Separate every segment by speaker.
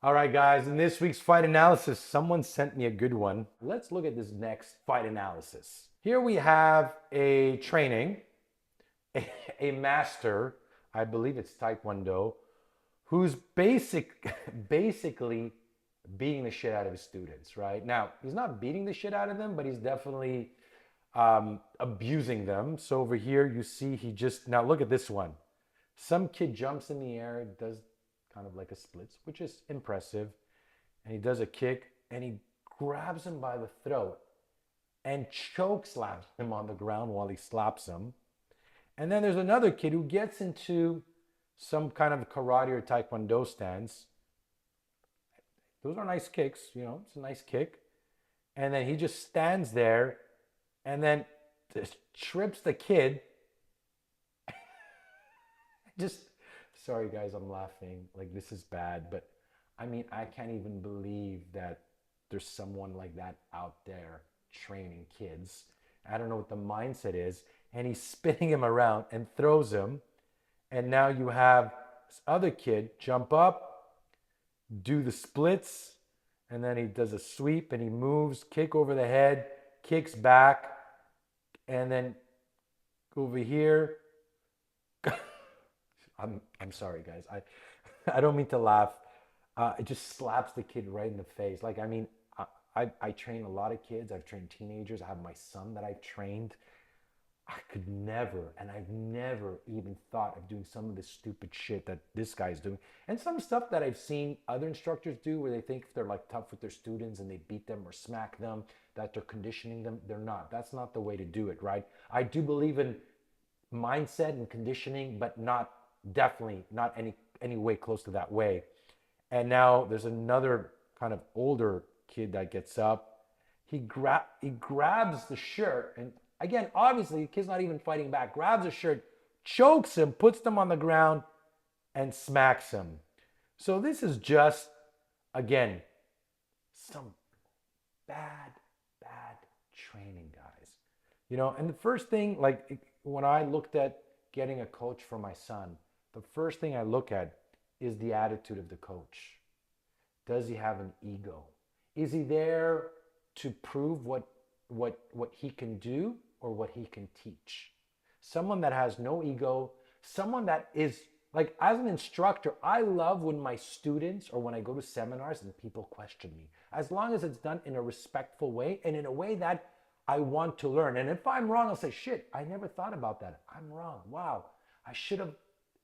Speaker 1: All right, guys, in this week's fight analysis, someone sent me a good one. Let's look at this next fight analysis. Here we have a training, a master, I believe it's Taekwondo, who's basically beating the shit out of his students, right? Now, he's not beating the shit out of them, but he's definitely abusing them. So over here, you see now look at this one. Some kid jumps in the air, does kind of like a splits, which is impressive. And he does a kick and he grabs him by the throat and choke slaps him on the ground while he slaps him. And then there's another kid who gets into some kind of karate or taekwondo stance. Those are nice kicks, it's a nice kick. And then he just stands there and then just trips the kid. Just, sorry guys, I'm laughing. Like, this is bad, but I mean, I can't even believe that there's someone like that out there training kids. I don't know what the mindset is. And he's spinning him around and throws him. And now you have this other kid jump up, do the splits, and then he does a sweep and he moves, kick over the head, kicks back, and then over here. I'm sorry, guys. I don't mean to laugh. It just slaps the kid right in the face. Like, I mean, I train a lot of kids. I've trained teenagers. I have my son that I've trained. I could never, and I've never even thought of doing some of this stupid shit that this guy's doing. And some stuff that I've seen other instructors do where they think if they're like tough with their students and they beat them or smack them, that they're conditioning them. They're not. That's not the way to do it, right? I do believe in mindset and conditioning, but not definitely not any way close to that way. And now there's another kind of older kid that gets up. He grabs the shirt, and again, obviously the kid's not even fighting back. Grabs the shirt, chokes him, puts them on the ground, and smacks him. So this is just, again, some bad, bad training, guys. And the first thing, like when I looked at getting a coach for my son, the first thing I look at is the attitude of the coach. Does he have an ego? Is he there to prove what he can do or what he can teach? Someone that has no ego, someone that is like, as an instructor, I love when my students or when I go to seminars and people question me, as long as it's done in a respectful way and in a way that I want to learn. And if I'm wrong, I'll say, shit, I never thought about that. I'm wrong. Wow, I should have.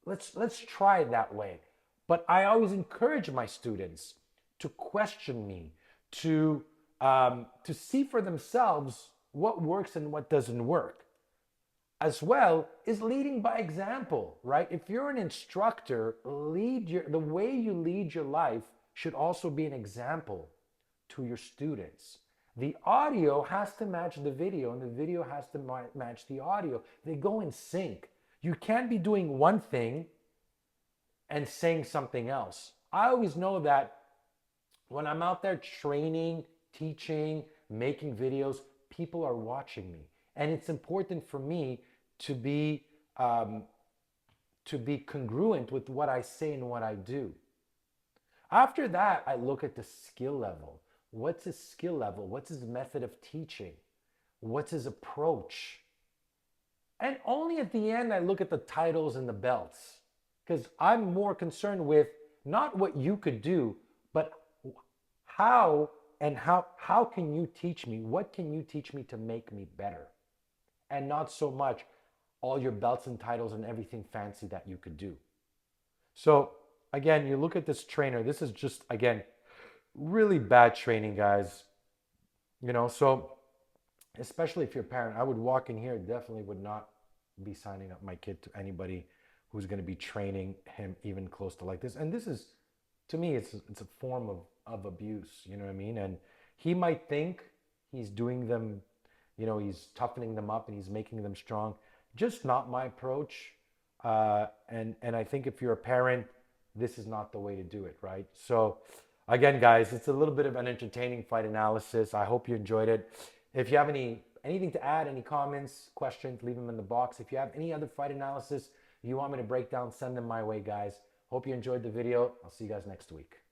Speaker 1: Let's try it that way. But I always encourage my students to question me, to see for themselves what works and what doesn't work. As well is leading by example, right? If you're an instructor, the way you lead your life should also be an example to your students. The audio has to match the video, and the video has to match the audio. They go in sync. You can't be doing one thing and saying something else. I always know that when I'm out there training, teaching, making videos, people are watching me. And it's important for me to be congruent with what I say and what I do. After that, I look at the skill level. What's his skill level? What's his method of teaching? What's his approach? And only at the end, I look at the titles and the belts, because I'm more concerned with not what you could do, but how can you teach me? What can you teach me to make me better? And not so much all your belts and titles and everything fancy that you could do. So again, you look at this trainer, this is just, again, really bad training, guys. So especially if you're a parent, I would walk in here, definitely would not be signing up my kid to anybody who's going to be training him even close to like this. And this is, to me, it's a form of abuse, you know what I mean? And he might think he's doing them, he's toughening them up and he's making them strong. Just not my approach. And I think if you're a parent, this is not the way to do it, right? So again, guys, it's a little bit of an entertaining fight analysis. I hope you enjoyed it. If you have anything to add, any comments, questions, leave them in the box. If you have any other fight analysis you want me to break down, send them my way, guys. Hope you enjoyed the video. I'll see you guys next week.